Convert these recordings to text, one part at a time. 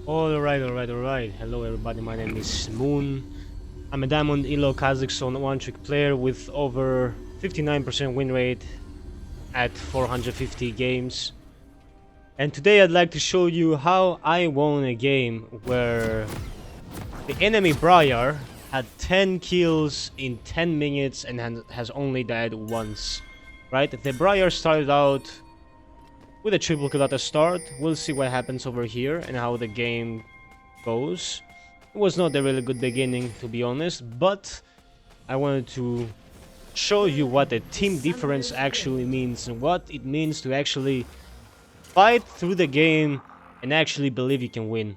Alright. Hello everybody, my name is Moon. I'm a Diamond Elo Kha'Zix on one-trick player with over 59% win rate at 450 games. And today I'd like to show you how I won a game where the enemy Briar had 10 kills in 10 minutes and has only died once. Right? The Briar started out with a triple kill at the start. We'll see what happens over here and how the game goes. It was not a really good beginning, to be honest, but I wanted to show you what the team difference actually means and what it means to actually fight through the game and actually believe you can win.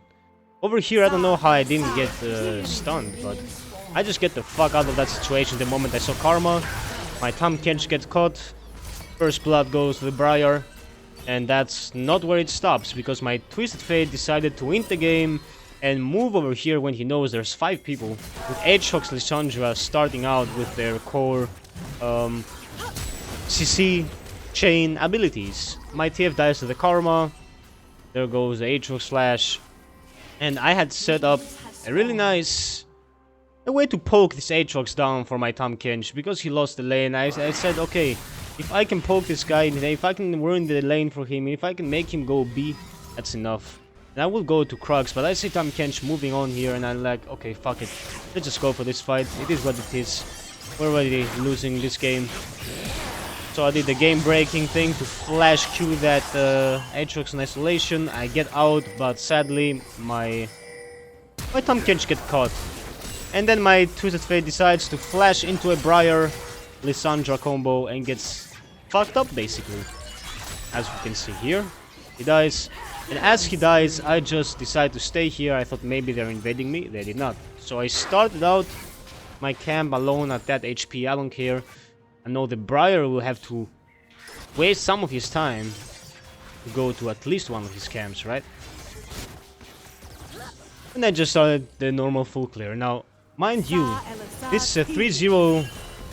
Over here, I don't know how I didn't get stunned, but I just get the fuck out of that situation the moment I saw Karma. My Tahm Kench gets caught, first blood goes to the Briar, and that's not where it stops, because my Twisted Fate decided to win the game and move over here when he knows there's 5 people, with Aatrox Lissandra starting out with their core CC chain abilities. My TF dies to the Karma, there goes the Aatrox Slash, and I had set up a really nice way to poke this Aatrox down for my Tahm Kench, because he lost the lane. I said, okay, if I can poke this guy, if I can ruin the lane for him, if I can make him go B, that's enough. And I will go to Kha'Zix, but I see Tahm Kench moving on here, and I'm like, okay, fuck it. Let's just go for this fight. It is what it is. We're already losing this game. So I did the game-breaking thing to flash Q that Aatrox in isolation. I get out, but sadly, my Tahm Kench get caught. And then my Twisted Fate decides to flash into a Briar Lissandra combo and gets fucked up, basically. As we can see here, he dies. And as he dies, I just decide to stay here. I thought maybe they're invading me. They did not. So I started out my camp alone at that HP. I don't care. I know the Briar will have to waste some of his time to go to at least one of his camps, right? And I just started the normal full clear. Now, mind you, this is a 3-0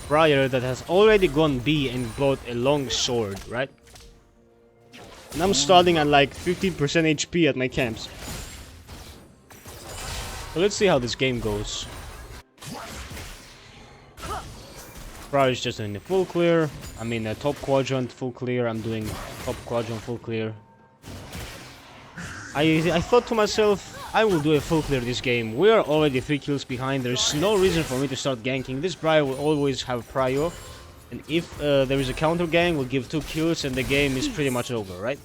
Briar that has already gone B and bought a long sword, right? And I'm starting at like 15% HP at my camps. So let's see how this game goes. Briar is just in the full clear. I'm in a top quadrant full clear. I'm doing top quadrant full clear. I thought to myself, I will do a full clear this game. We are already 3 kills behind. There's no reason for me to start ganking. This Briar will always have prio. And if there is a counter gang, we'll give 2 kills and the game is pretty much over, right?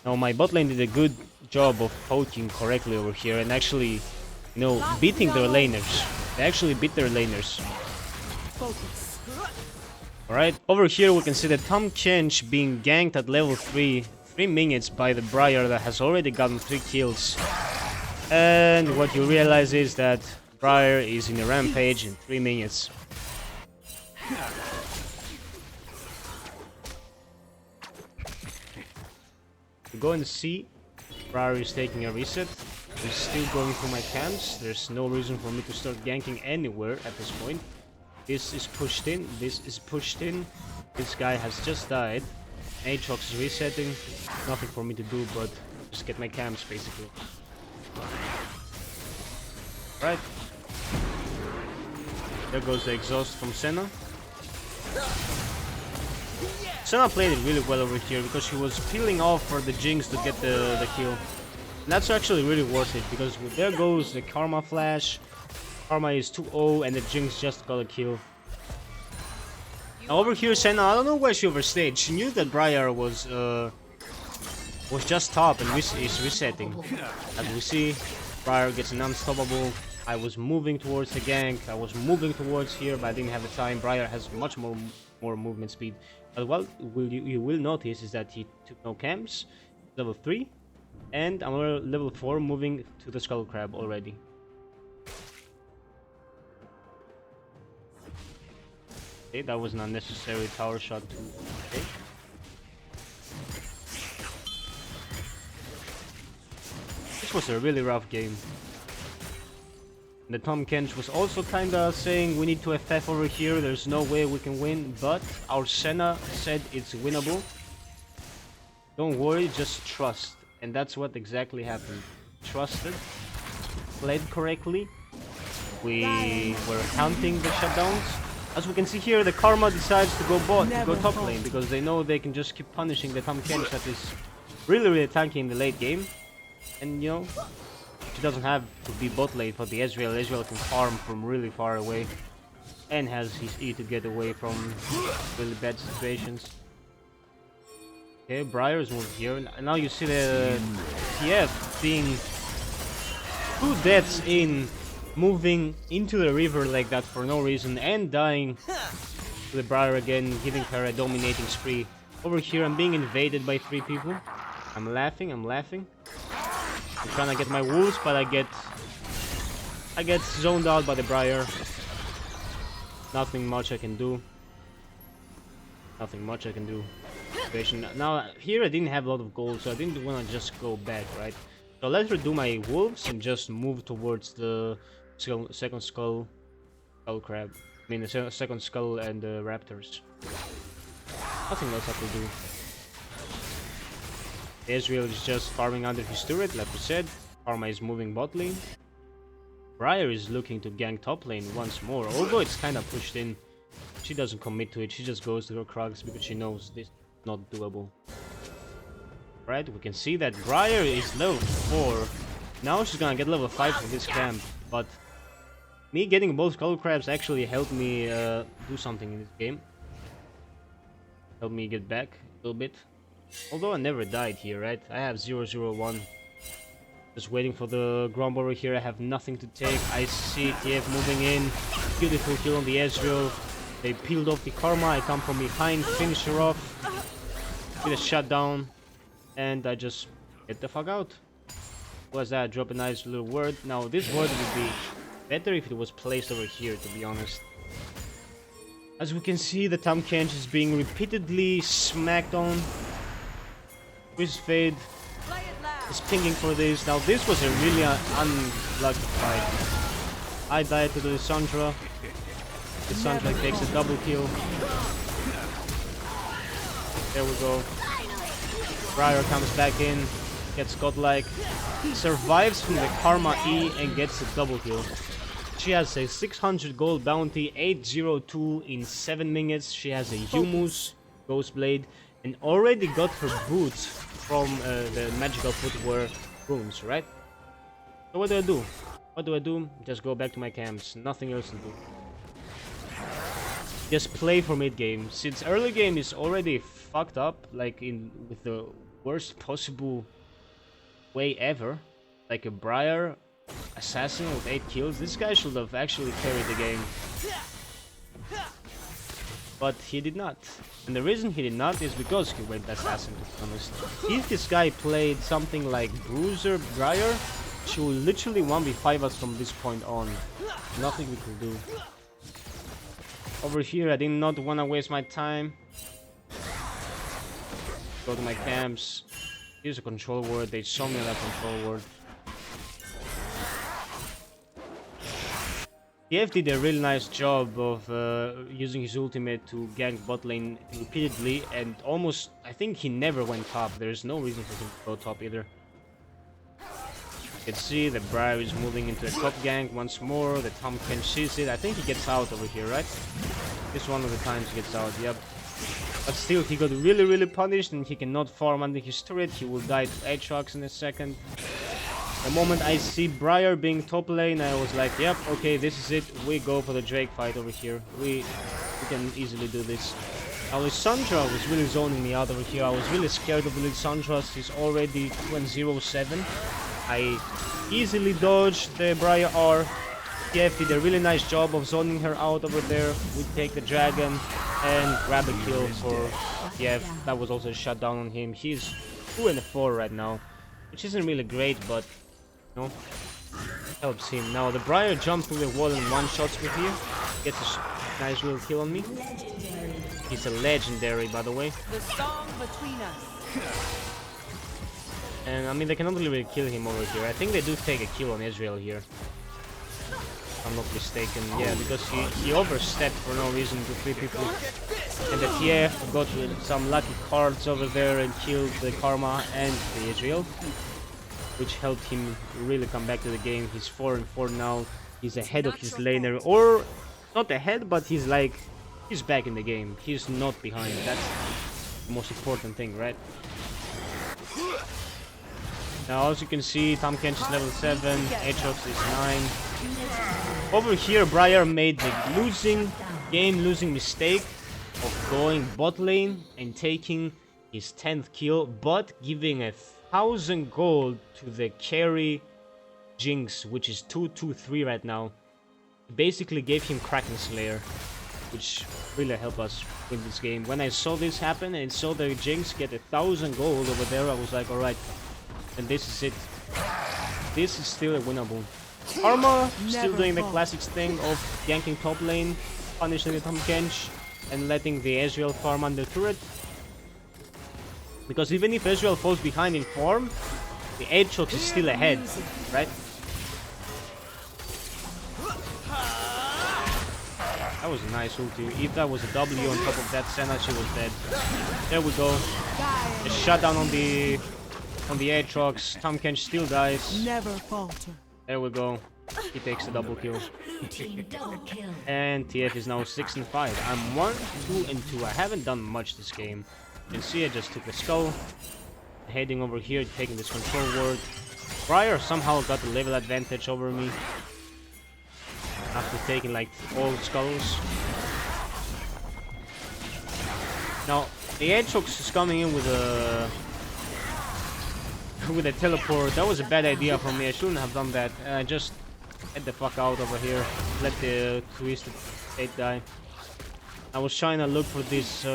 Now my bot lane did a good job of poking correctly over here and actually, you know, beating their laners. They actually beat their laners. Alright, over here we can see the Tahm Kench being ganked at level 3 minutes by the Briar that has already gotten 3 kills. And what you realize is that Briar is in a rampage in 3 minutes. To go and see, Briar is taking a reset. He's still going through my camps. There's no reason for me to start ganking anywhere at this point. This is pushed in, this is pushed in. This guy has just died. Aatrox is resetting. Nothing for me to do but just get my camps, basically. Right. There goes the exhaust from Senna. Senna played it really well over here because he was peeling off for the Jinx to get the kill. And that's actually really worth it because there goes the Karma flash. Karma is 2-0 and the Jinx just got a kill. Now over here Senna, I don't know why she overstayed. She knew that Briar was just top and is resetting. As we see, Briar gets an unstoppable. I was moving towards the gank. I was moving towards here, but I didn't have the time. Briar has much more movement speed. But what you will notice is that he took no camps, level 3, and I'm level 4 moving to the Skull Crab already. Okay, that was an unnecessary tower shot to take. This was a really rough game. The Tahm Kench was also kinda saying we need to FF over here, there's no way we can win, but our Senna said it's winnable. Don't worry, just trust. And that's what exactly happened. trusted, played correctly. We were counting the shutdowns. As we can see here, the Karma decides to go bot, to go top lane, because they know they can just keep punishing the Tahm Kench that is really tanky in the late game. And you know, she doesn't have to be bot lane for the Ezreal. Ezreal can farm from really far away and has his E to get away from really bad situations. Okay, Briar is moved here. And now you see the TF being 2 deaths in, moving into the river like that for no reason and dying to the Briar again, giving her a dominating spree. Over here I'm being invaded by 3 people. I'm laughing. I'm trying to get my wolves, but I get zoned out by the Briar. Nothing much I can do. Now here I didn't have a lot of gold, so I didn't want to just go back, right? So let her do my wolves and just move towards the second skull crab. I mean the second skull and the raptors. Nothing else I could do. Ezreal is just farming under his turret, like we said. Karma is moving bot lane. Briar is looking to gank top lane once more, although it's kind of pushed in. She doesn't commit to it, she just goes to her Kha'Zix because she knows this is not doable. Right, we can see that Briar is level 4. Now she's gonna get level 5 from this camp, but me getting both skull crabs actually helped me do something in this game. Helped me get back a little bit. Although I never died here, right? I have 0-0-1. Just waiting for the Grumble over here. I have nothing to take. I see TF moving in. Beautiful kill on the Ezreal. They peeled off the Karma. I come from behind, finish her off with a shutdown, and I just get the fuck out. What was that? Drop a nice little word. Now this word would be better if it was placed over here, to be honest. As we can see, the Tahm Kench is being repeatedly smacked on. Quiz Fade is pinging for this. Now this was a really unlucky fight. I died to the Lissandra. Lissandra takes a double kill. There we go. Briar comes back in, gets godlike, survives from the Karma E and gets a double kill. She has a 600 gold bounty, 802 in 7 minutes. She has a Humus, Ghostblade, and already got her boots from the magical footwear rooms, right? So what do I do? Just go back to my camps. Nothing else to do. Just play for mid game. Since early game is already fucked up, like with the worst possible way ever, like a Briar assassin with 8 kills. This guy should have actually carried the game, but he did not. And the reason he did not is because he went assassin, to be honest. If this guy played something like Bruiser Briar, she will literally 1v5 us from this point on. Nothing we could do. Over here, I did not want to waste my time. Go to my camps. Here's a control word. They saw me on that control word. TF did a really nice job of using his ultimate to gank bot lane repeatedly, and almost, I think he never went top. There's no reason for him to go top either. You can see the Briar is moving into a top gank once more. The Tahm Kench sees it. I think he gets out over here, right? This one of the times he gets out, yep. But still, he got really punished and he cannot farm under his turret. He will die to Aatrox in a second. The moment I see Briar being top lane, I was like, yep, okay, this is it. We go for the Drake fight over here. We can easily do this. Now Lissandra was really zoning me out over here. I was really scared of Lissandra. She's already 2-0-7. I easily dodged the Briar R. TF did a really nice job of zoning her out over there. We take the dragon and grab a kill for TF. That was also a shutdown on him. He's 2-4 right now, which isn't really great, but you know, helps him. Now the Briar jumps through the wall and one-shots me here. Gets a nice little kill on me. He's a legendary, by the way. The song between us. And I mean, they cannot really kill him over here. I think they do take a kill on Ezreal here, if I'm not mistaken. Yeah, because he overstepped for no reason to 3 people. And the TF got some lucky cards over there and killed the Karma and the Ezreal. which helped him really come back to the game. He's 4-4 now. He's ahead of his laner, or not ahead, but he's like, he's back in the game. He's not behind. That's the most important thing, right? Now, as you can see, Tahm Kench is level 7, Aatrox is 9. Over here, Briar made the game-losing mistake of going bot lane and taking his 10th kill, but giving 1,000 gold to the carry Jinx, which is 2-2-3 right now. Basically gave him Kraken Slayer, which really helped us win this game. When I saw this happen and saw the Jinx get 1,000 gold over there, I was like, alright, and this is it. This is still a winnable. Karma still doing the classics thing of ganking top lane, punishing the Tahm Kench, and letting the Ezreal farm under turret. Because even if Ezreal falls behind in form, the Aatrox is still ahead, right? That was a nice ulti. If that was a W on top of that Senna, she was dead. There we go. A shutdown on the Aatrox. Tahm Kench still dies. Never falter. There we go. He takes a double kill. And TF is now 6-5. I'm 1-2-2. I haven't done much this game. You can see I just took the skull. Heading over here, taking this control ward. Briar somehow got the level advantage over me. After taking like all skulls. Now, the Aatrox is coming in with a teleport. That was a bad idea for me. I shouldn't have done that. Just get the fuck out over here. Let the Twisted Fate die. I was trying to look for this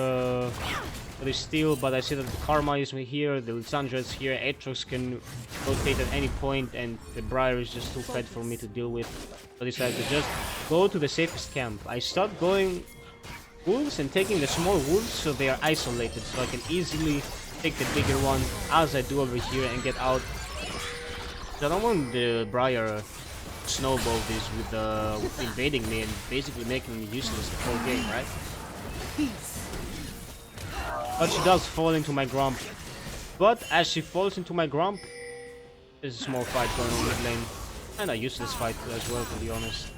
steal, but I see that the Karma is here, the Lissandra is here, Aatrox can rotate at any point, and the Briar is just too fed for me to deal with. So I decided to just go to the safest camp. I start going wolves and taking the small wolves so they are isolated, so I can easily take the bigger one as I do over here and get out. So I don't want the Briar snowball this with invading me and basically making me useless the whole game, right? But she does fall into my grump. But as she falls into my grump, there's a small fight going on mid lane. And a useless fight as well, to be honest.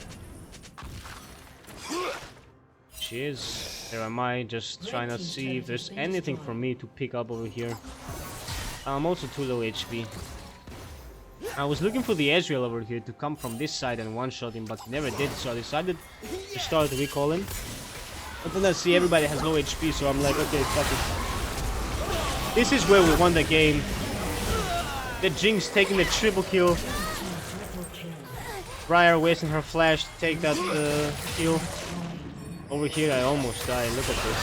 She is. There am I, just trying to see if there's anything for me to pick up over here. I'm also too low HP. I was looking for the Ezreal over here to come from this side and one-shot him, but he never did, so I decided to start recalling. But then I see everybody has low HP, so I'm like, okay, fuck it. This is where we won the game. The Jinx taking the triple kill. Briar wasting her flash to take that kill. Over here I almost died, look at this.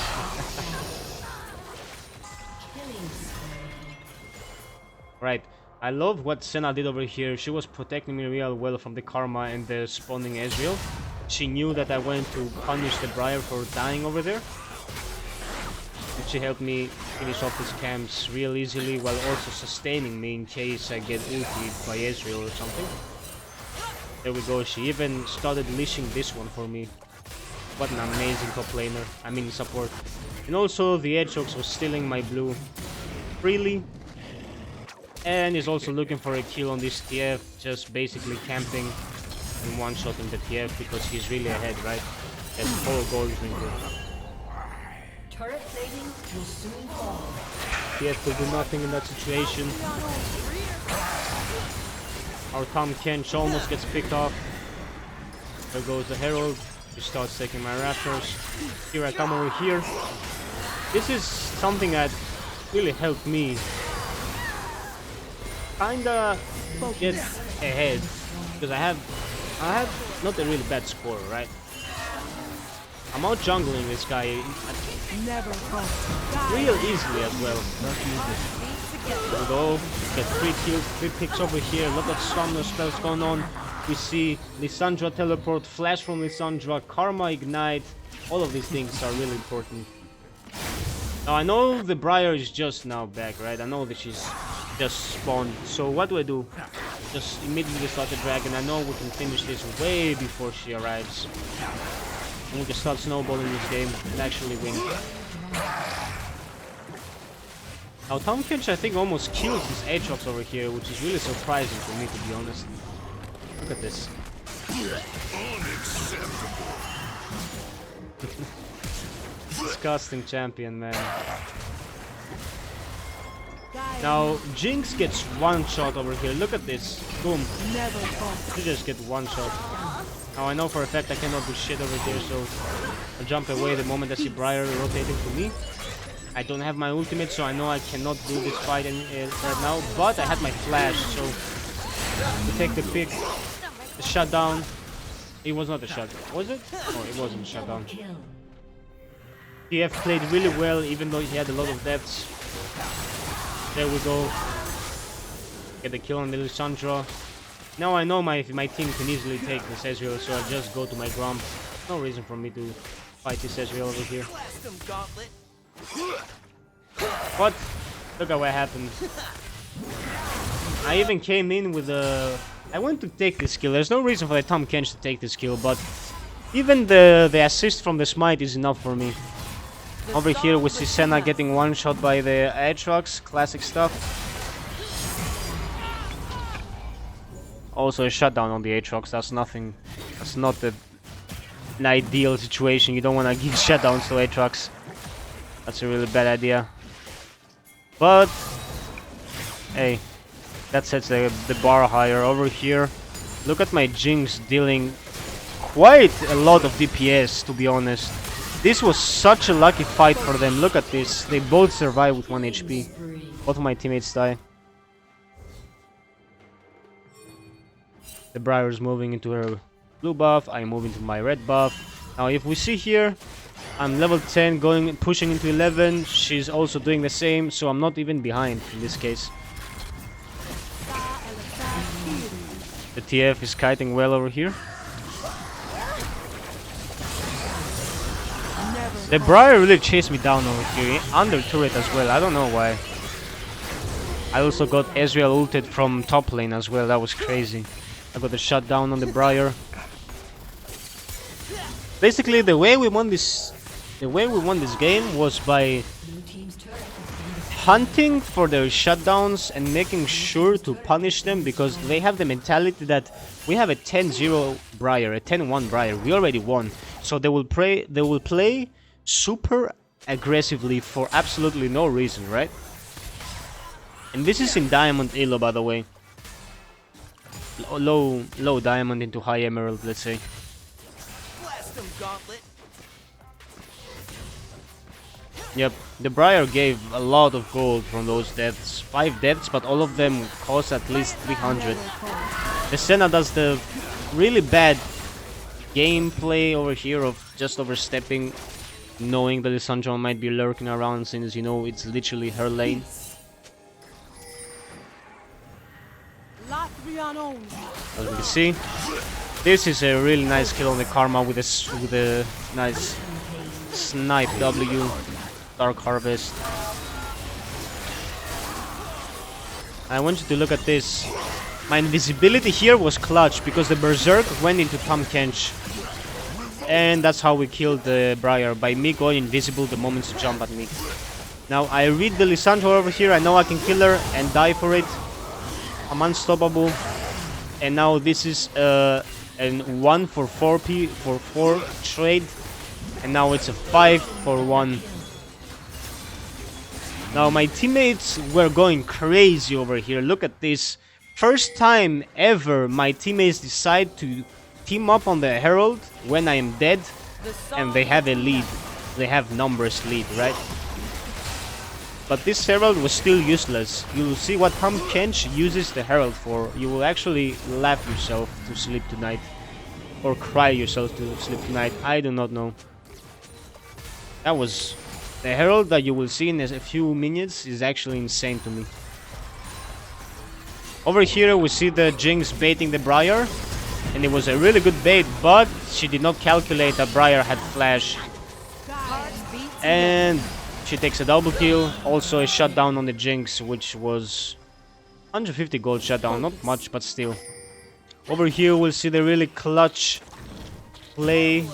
Right, I love what Senna did over here. She was protecting me real well from the Karma and the spawning Ezreal. She knew that I went to punish the Briar for dying over there. And she helped me finish off his camps real easily while also sustaining me in case I get ultied by Ezreal or something. There we go, she even started leashing this one for me. What an amazing top laner, I mean support. And also the Aatrox was stealing my blue freely. And is also looking for a kill on this TF, just basically camping and one-shotting the TF because he's really ahead, right? There's 4 gold drinker. Turret plating will soon fall. TF will do nothing in that situation. Our Tahm Kench almost gets picked off. There goes the Herald. He starts taking my Raptors. Here I come over here. This is something that really helped me kinda get ahead because I have not a really bad score, right? I'm out jungling this guy real easily as well. There we go. Get 3 kills, 3 picks over here. A lot of summoner spells going on. We see Lissandra teleport, flash from Lissandra, Karma ignite. All of these things are really important. Now I know the Briar is just now back, right? I know that she's just spawned. So what do? Just immediately start the dragon. I know we can finish this way before she arrives. And we can start snowballing this game and actually win. Now Tom Kench I think almost kills his Aatrox over here, which is really surprising for me to be honest. Look at this. Disgusting champion, man. Now Jinx gets one shot over here. Look at this. Boom. You just get one shot. Now I know for a fact I cannot do shit over here, so I'll jump away the moment I see Briar rotating to me. I don't have my ultimate, so I know I cannot do this fight right now, but I had my flash, so to take the pick, the shutdown. It was not a shutdown, was it? Oh, it wasn't a shutdown. TF played really well, even though he had a lot of deaths. There we go. Get the kill on the Lissandra. Now I know my team can easily take this Ezreal, so I'll just go to my Grump. No reason for me to fight this Ezreal over here. What? Look at what happened. I even came in with a... I want to take this kill. There's no reason for the Tahm Kench to take this kill, but even the assist from the smite is enough for me. Over here we see Senna getting one shot by the Aatrox. Classic stuff. Also a shutdown on the Aatrox. That's nothing. That's not an ideal situation. You don't want to give shutdowns to Aatrox. That's a really bad idea. But hey, that sets the bar higher. Over here, look at my Jinx dealing quite a lot of DPS, to be honest. This was such a lucky fight for them. Look at this. They both survive with 1 HP. Both of my teammates die. The Briar is moving into her blue buff. I move into my red buff. Now if we see here, I'm level 10 pushing into 11. She's also doing the same, so I'm not even behind in this case. The TF is kiting well over here. The Briar really chased me down over here, under turret as well. I don't know why. I also got Ezreal ulted from top lane as well. That was crazy. I got a shutdown on the Briar. Basically, the way we won this game was by hunting for their shutdowns and making sure to punish them, because they have the mentality that we have a 10-0 Briar, a 10-1 Briar. We already won, so they will play super aggressively for absolutely no reason, right? And this is in Diamond Elo, by the way. Low Diamond into High Emerald, let's say. Yep, the Briar gave a lot of gold from those deaths. 5 deaths, but all of them cost at least 300. The Senna does the really bad gameplay over here of just overstepping, knowing that the Lissandra might be lurking around, since you know it's literally her lane. As we can see, this is a really nice kill on the Karma with a nice snipe W, Dark Harvest. I want you to look at this. My invisibility here was clutch because the Berserk went into Tahm Kench. And that's how we killed the Briar, by me going invisible the moment she jumped at me. Now I read the Lissandra over here, I know I can kill her and die for it. I'm unstoppable. And now this is a 1 for 4 trade. And now it's a 5 for 1. Now my teammates were going crazy over here. Look at this. First time ever my teammates decide to team up on the Herald when I am dead, and they have a lead. They have numbers lead, right? But this Herald was still useless. You'll see what Tahm Kench uses the Herald for. You will actually laugh yourself to sleep tonight. Or cry yourself to sleep tonight. I do not know. That was... The Herald that you will see in a few minutes is actually insane to me. Over here we see the Jinx baiting the Briar. And it was a really good bait, but she did not calculate that Briar had flash. And she takes a double kill. Also a shutdown on the Jinx, which was 150 gold shutdown. Not much, but still. Over here we'll see the really clutch play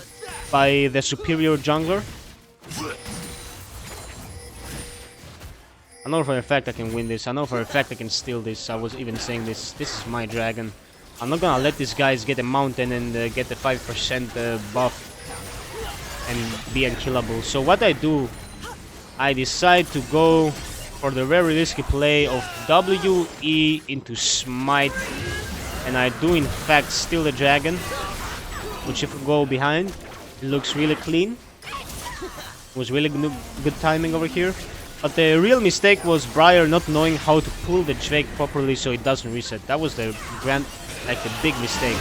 by the superior jungler. I know for a fact I can win this. I know for a fact I can steal this. I was even saying this. This is my dragon. I'm not gonna let these guys get a mountain and get the 5% buff and be unkillable. So what I do, I decide to go for the very risky play of W, E into Smite. And I do in fact steal the dragon. Which if we go behind, it looks really clean. It was really good timing over here. But the real mistake was Briar not knowing how to pull the Drake properly so it doesn't reset. That was the big mistake.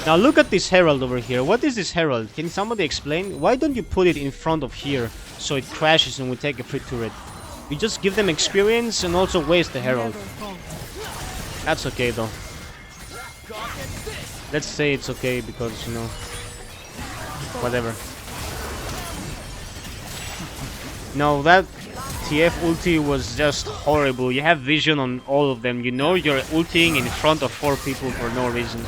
Now look at this Herald over here. What is this Herald? Can somebody explain? Why don't you put it in front of here so it crashes and we take a free turret? You just give them experience and also waste the Herald. That's okay though. Let's say it's okay because, you know, whatever. No, that TF ulti was just horrible. You have vision on all of them. You know you're ulting in front of 4 people for no reason.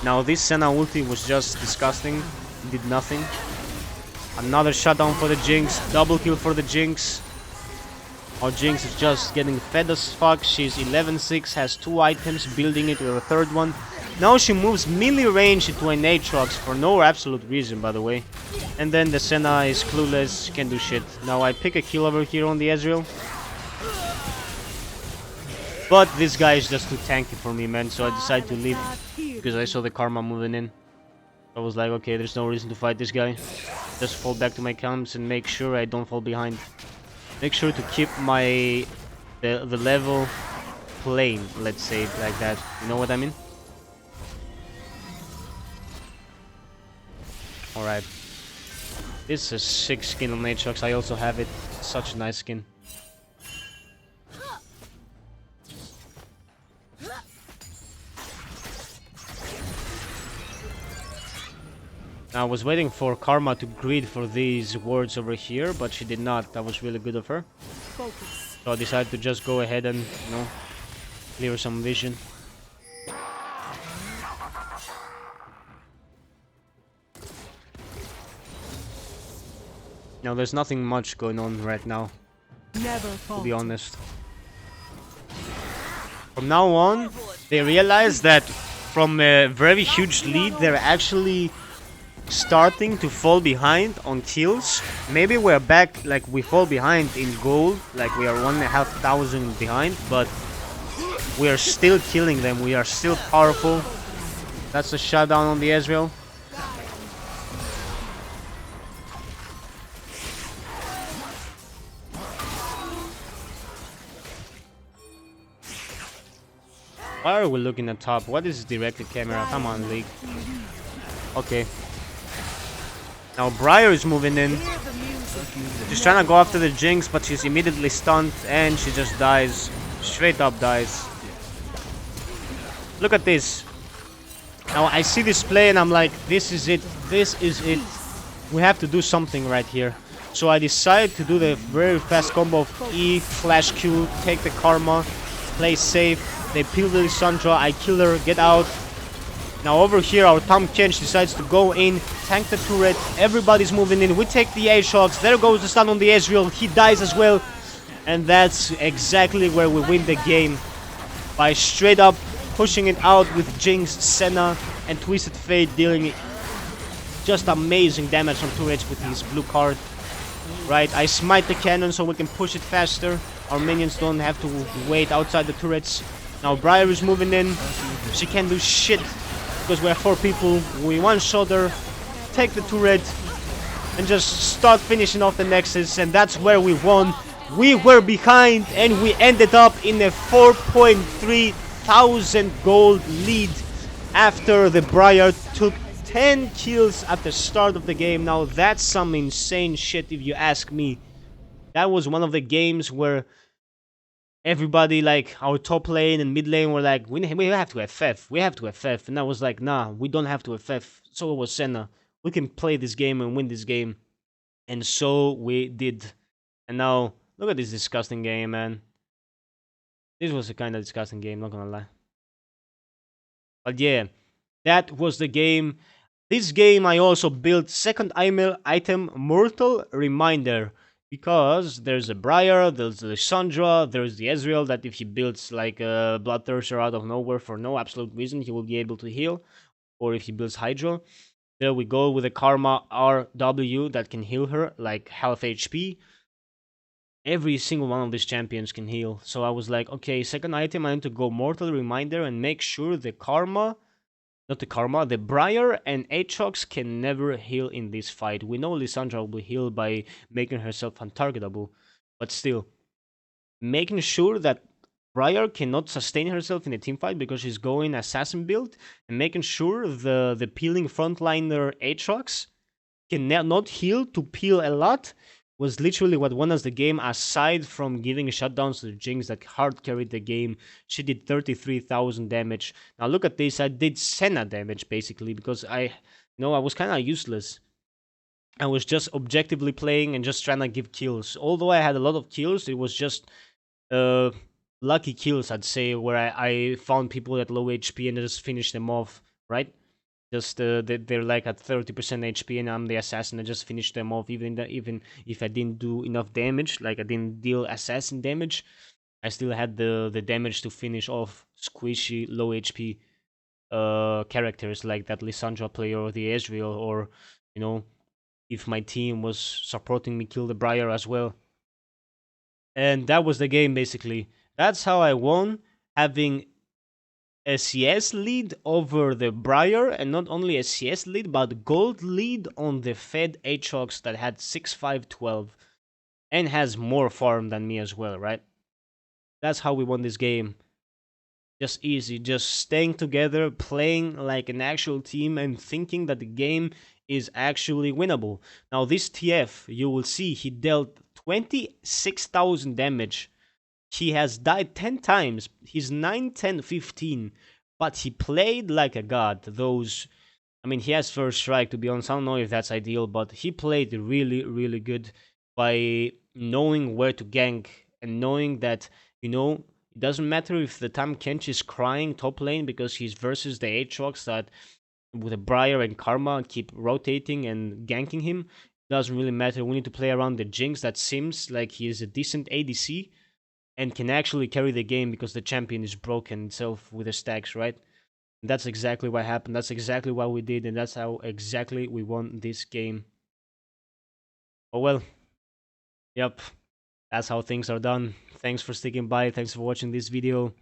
Now this Senna ulti was just disgusting. Did nothing. Another shutdown for the Jinx. Double kill for the Jinx. Our Jinx is just getting fed as fuck. She's 11-6, has 2 items, building it with a 3rd one. Now she moves melee range into an Aatrox for no absolute reason, by the way. And then the Senna is clueless, can't do shit. Now I pick a kill over here on the Ezreal. But this guy is just too tanky for me, man, so I decided to leave. Because I saw the Karma moving in. I was like, okay, there's no reason to fight this guy. Just fall back to my camps and make sure I don't fall behind. Make sure to keep my the level plain, let's say it like that. You know what I mean? Alright. This is a sick skin on Aatrox. I also have it. Such a nice skin. I was waiting for Karma to greed for these wards over here, but she did not. That was really good of her. Focus. So I decided to just go ahead and, you know, clear some vision. Now there's nothing much going on right now, Never to be honest. From now on, they realize that from a very huge lead, they're actually starting to fall behind on kills. Maybe we're back, like we fall behind in gold, like we are 1,500 behind, but we are still killing them. We are still powerful. That's a shutdown on the Ezreal. Why are we looking at top? What is directed camera? Come on, League. Okay. Now Briar is moving in. She's trying to go after the Jinx, but she's immediately stunned and she just dies. Straight up dies. Look at this. Now I see this play and I'm like, this is it. This is it. We have to do something right here. So I decide to do the very fast combo of E, flash Q, take the Karma, play safe. They peel the Lissandra, I kill her, get out. Now over here our Tahm Kench decides to go in, tank the turret, everybody's moving in, we take the Aatrox, there goes the stun on the Ezreal, he dies as well. And that's exactly where we win the game. By straight up pushing it out with Jinx, Senna and Twisted Fate dealing just amazing damage on turrets with his blue card. Right, I smite the cannon so we can push it faster. Our minions don't have to wait outside the turrets. Now Briar is moving in, she can't do shit. Because we're 4 people, we one-shot her, take the turret, and just start finishing off the Nexus, and that's where we won. We were behind, and we ended up in a 4.3 thousand gold lead after the Briar took 10 kills at the start of the game. Now that's some insane shit if you ask me. That was one of the games where everybody, like our top lane and mid lane, were like, we have to FF, we have to FF. And I was like, nah, we don't have to FF. So was Senna. We can play this game and win this game. And so we did. And now, look at this disgusting game, man. This was a kind of disgusting game, not gonna lie. But yeah, that was the game. This game I also built second item Mortal Reminder, because there's a Briar, there's the Lissandra, there's the Ezreal that if he builds like a Bloodthirster out of nowhere for no absolute reason, he will be able to heal, or if he builds Hydro. There we go with a Karma RW that can heal her like half HP. Every single one of these champions can heal. So I was like, okay, second item, I need to go Mortal Reminder and make sure the Briar and Aatrox can never heal in this fight. We know Lissandra will heal by making herself untargetable, but still, making sure that Briar cannot sustain herself in a team fight because she's going assassin build, and making sure the peeling frontliner Aatrox can not heal to peel a lot was literally what won us the game, aside from giving shutdowns to the Jinx that hard carried the game. She did 33,000 damage. Now look at this, I did Senna damage basically, because I was kind of useless. I was just objectively playing and just trying to give kills. Although I had a lot of kills, it was just uh, lucky kills, I'd say, where I found people at low HP and just finished them off, right? Just they're like at 30% HP and I'm the assassin. I just finished them off, even if I didn't do enough damage, like I didn't deal assassin damage, I still had the damage to finish off squishy low HP characters like that Lissandra player or the Ezreal, or if my team was supporting me kill the Briar as well. And that was the game basically. That's how I won, having a CS lead over the Briar, and not only a CS lead, but gold lead on the Fed Aatrox that had 6-5-12 and has more farm than me as well, right? That's how we won this game. Just easy, just staying together, playing like an actual team, and thinking that the game is actually winnable. Now this TF, you will see he dealt 26,000 damage. He has died 10 times. He's 9, 10, 15. But he played like a god. He has first strike, to be honest. I don't know if that's ideal, but he played really, really good by knowing where to gank and knowing that, it doesn't matter if the Tam Kench is crying top lane because he's versus the Aatrox that with a Briar and Karma keep rotating and ganking him. Doesn't really matter. We need to play around the Jinx that seems like he is a decent ADC and can actually carry the game because the champion is broken itself with the stacks, right? And that's exactly what happened. That's exactly what we did, and that's how exactly we won this game. Oh well. Yep. That's how things are done. Thanks for sticking by. Thanks for watching this video.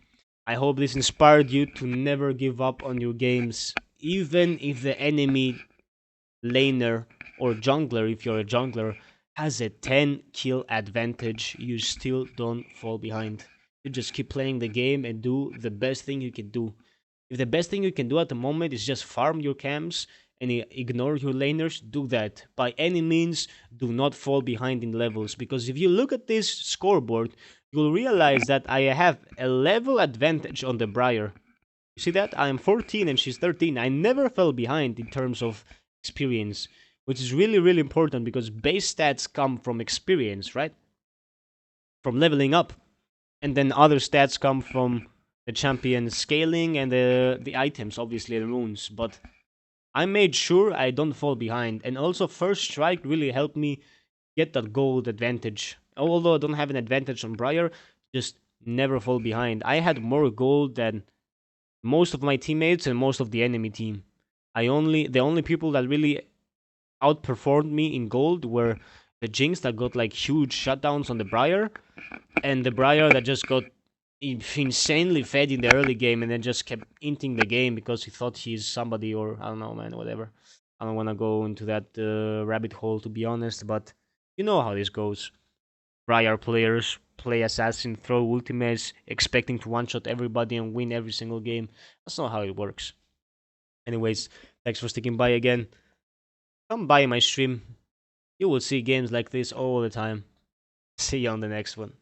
I hope this inspired you to never give up on your games, even if the enemy laner or jungler, if you're a jungler, has a 10 kill advantage. You still don't fall behind. You just keep playing the game and do the best thing you can do. If the best thing you can do at the moment is just farm your camps and ignore your laners, do that. By any means, do not fall behind in levels, because if you look at this scoreboard, you'll realize that I have a level advantage on the Briar. You see that? I am 14 and she's 13. I never fell behind in terms of experience, which is really, really important, because base stats come from experience, right? From leveling up. And then other stats come from the champion scaling and the items, obviously, the runes. But I made sure I don't fall behind. And also, first strike really helped me get that gold advantage. Although I don't have an advantage on Briar, just never fall behind. I had more gold than most of my teammates and most of the enemy team. The only people that really outperformed me in gold were the Jinx that got like huge shutdowns on the Briar, and the Briar that just got insanely fed in the early game and then just kept inting the game because he thought he's somebody, or I don't know, man, whatever. I don't want to go into that rabbit hole, to be honest, but you know how this goes. Briar players play assassin, throw ultimates, expecting to one-shot everybody and win every single game. That's not how it works. Anyways, thanks for sticking by again. Come by my stream. You will see games like this all the time. See you on the next one.